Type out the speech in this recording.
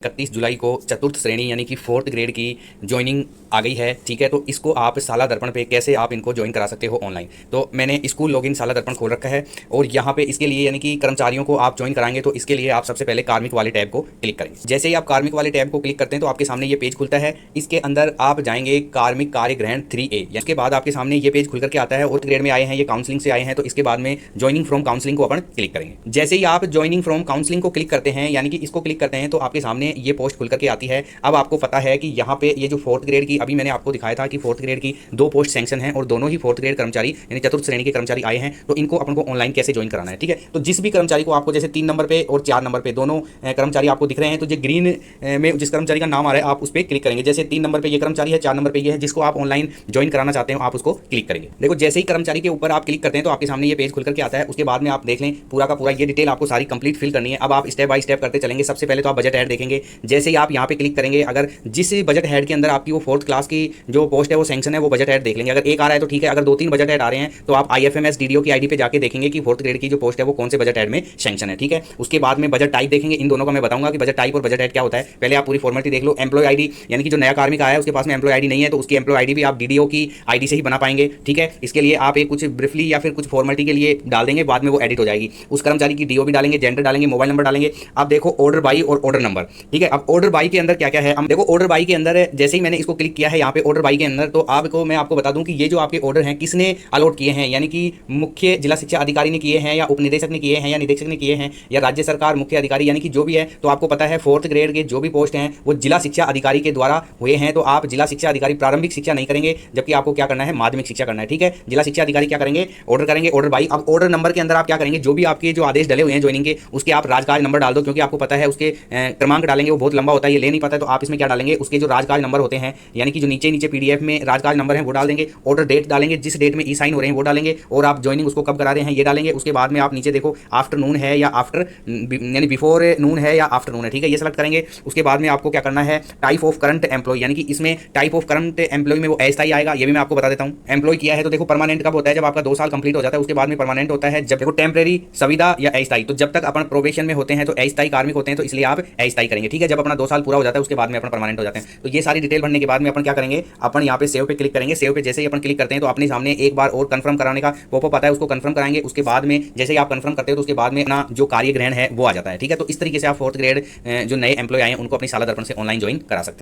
31 जुलाई को चतुर्थ श्रेणी यानी कि फोर्थ ग्रेड की ज्वाइनिंग आ गई है। ठीक है, तो इसको आप शाला दर्पण पे कैसे आप इनको ज्वाइन करा सकते हो ऑनलाइन। तो मैंने स्कूल लॉगिन शाला दर्पण खोल रखा है और यहाँ पे इसके लिए यानी कि कर्मचारियों को आप ज्वाइन कराएंगे तो इसके लिए आप सबसे पहले कार्मिक वाले टैब को क्लिक करेंगे। जैसे ही आप कार्मिक वाले टैब को क्लिक करते हैं तो आपके सामने ये पेज खुलता है। इसके अंदर आप जाएंगे कार्मिक कार्य ग्रहण 3A। इसके बाद आपके सामने ये पेज खुल करके आता है। फोर्थ ग्रेड में आए हैं, ये काउंसलिंग से आए हैं, तो इसके बाद में ज्वाइनिंग फ्रॉम काउंसलिंग को अपन क्लिक करेंगे। जैसे ही आप ज्वाइनिंग फ्रॉम काउंसलिंग को क्लिक करते हैं यानी कि इसको क्लिक करते हैं तो आपके सामने ये पोस्ट खुल करके आती है। अब आपको पता है कि यहाँ पे ये जो फोर्थ ग्रेड की अभी मैंने आपको दिखाया था कि फोर्थ ग्रेड की 2 पोस्ट सैंक्शन है और दोनों ही फोर्थ ग्रेड कर्मचारी यानी चतुर्थ श्रेणी के कर्मचारी आए हैं। तो इनको अपन को ऑनलाइन कैसे ज्वाइन कराना है। ठीक है, तो जिस भी कर्मचारी को आपको जैसे 3 नंबर पे और 4 नंबर पे दोनों कर्मचारी आपको दिख रहे हैं, तो जो ग्रीन में जिस कर्मचारी का नाम आ रहा है आप उस पर क्लिक करेंगे। जैसे 3 नंबर पे ये कर्मचारी है, 4 नंबर पे ये है, जिसको आप ऑनलाइन ज्वाइन कराना चाहते हो आप उसको क्लिक करेंगे। देखो जैसे ही कर्मचारी के ऊपर आप क्लिक करते हैं तो आपके सामने ये पेज खुल करके आता है। उसके बाद में आप देख लें पूरा का पूरा ये डिटेल आपको सारी कंप्लीट फिल करनी है। अब आप स्टेप बाय स्टेप करते चलेंगे। सबसे पहले तो आप बजट ऐड देखेंगे। जैसे ही आप यहाँ पे क्लिक करेंगे, अगर जिस बजट हेड के अंदर आपकी वो फोर्थ क्लास की जो पोस्ट है वो सैंक्शन है वो बजट हेड देख लेंगे। अगर एक आ रहा है तो ठीक है, अगर 2-3 बजट हेड आ रहे हैं तो आप IFMS DDO की आईडी पे जाके देखेंगे कि फोर्थ ग्रेड की जो पोस्ट है वो कौन से बजट हेड में सैंक्शन है। ठीक है, उसके बाद में बजट टाइप देखेंगे। इन दोनों का मैं बताऊंगा कि बजट टाइप और बजट हेड क्या होता है। पहले आप पूरी फॉर्मेलिटी देख लो। एम्प्लॉय आईडी यानी कि जो नया कार्मिक आया है उसके पास में एम्प्लॉय आईडी नहीं है तो उसकी एम्प्लॉय आईडी भी आप DDO की आईडी से ही बना पाएंगे। ठीक है, इसके लिए आप एक कुछ ब्रीफली या फिर कुछ फॉर्मेलिटी के लिए डाल देंगे, बाद में वो एडिट हो जाएगी। उस कर्मचारी की DO भी डालेंगे, जेंडर डालेंगे, मोबाइल नंबर डालेंगे। अब देखो ऑर्डर बाई और ऑर्डर नंबर। ठीक है, अब ऑर्डर बाई के अंदर क्या क्या है। हम देखो ऑर्डर बाई के अंदर जैसे ही मैंने इसको क्लिक किया है यहाँ पे ऑर्डर बाई के अंदर, तो आपको मैं आपको बता दूं कि ये जो आपके ऑर्डर हैं किसने अलॉट किए हैं, यानी कि मुख्य जिला शिक्षा अधिकारी ने किए हैं या उप निदेशक ने किए हैं या निदेशक ने किए हैं या राज्य सरकार मुख्य अधिकारी यानी कि जो भी है। तो आपको पता है फोर्थ ग्रेड के जो भी पोस्ट हैं वो जिला शिक्षा अधिकारी के द्वारा हुए हैं। तो आप जिला शिक्षा अधिकारी प्रारंभिक शिक्षा नहीं करेंगे, जबकि आपको क्या करना है, माध्यमिक शिक्षा करना है। ठीक है, जिला शिक्षा अधिकारी क्या करेंगे, ऑर्डर करेंगे ऑर्डर बाई। अब ऑर्डर नंबर के अंदर आप क्या करेंगे, जो भी आपके जो आदेश डले हुए हैं ज्वाइनिंग के उसके आप राजकाज नंबर डाल दो, क्योंकि आपको पता है उसके क्रमांक डालेंगे वो बहुत लंबा होता है, ये ले नहीं पाता है। तो आप इसमें क्या डालेंगे, उसके जो राजकाज नंबर होते हैं यानी कि जो नीचे नीचे PDF में राजकाज नंबर है वो डाल देंगे। ऑर्डर डेट डालेंगे, जिस डेट में ई साइन हो रहे हैं वो डालेंगे और आप ज्वाइनिंग उसको कब करा रहे हैं ये डालेंगे। उसके बाद में आप नीचे देखो आफ्टरनून है या आफ्टर यानी बिफोर नून है या आफ्टरनून है। ठीक है, ये सेलेक्ट करेंगे। उसके बाद में आपको क्या करना है, टाइप ऑफ करंट एम्प्लॉय यानी कि इसमें टाइप ऑफ करंट एम्प्लॉय में वो अस्थायी आएगा, ये भी मैं आपको बता देता हूं। एम्प्लॉय किया है तो देखो परमानेंट कब होता है, जब आपका 2 साल कंप्लीट हो जाता है उसके बाद में परमानेंट होता है। जब देखो टेम्परेरी, संविदा या अस्थायी, तो जब तक अपन प्रोबेशन में होते हैं तो अस्थायी कार्मिक होते हैं, तो इसलिए आप अस्थायी करेंगे। ठीक है, जब अपना 2 साल पूरा हो जाता है उसके बाद में अपन परमानेंट हो जाते हैं। तो ये सारी डिटेल भरने के बाद में अपन क्या करेंगे, अपन यहाँ पे सेव पे क्लिक करेंगे। सेव पे जैसे ही अपन क्लिक करते हैं तो अपने सामने एक बार और कंफर्म कराने का पॉपअप आता है, उसको कंफर्म कराएंगे। उसके बाद में जैसे ही आप कंफर्म करते हो तो उसके बाद में अपना जो कार्य ग्रहण है वो आ जाता है। ठीक है, तो इस तरीके से आप फोर्थ ग्रेड जो नए एम्प्लॉय आए हैं उनको अपनी शाला दर्पण से ऑनलाइन ज्वाइन करा सकते हैं।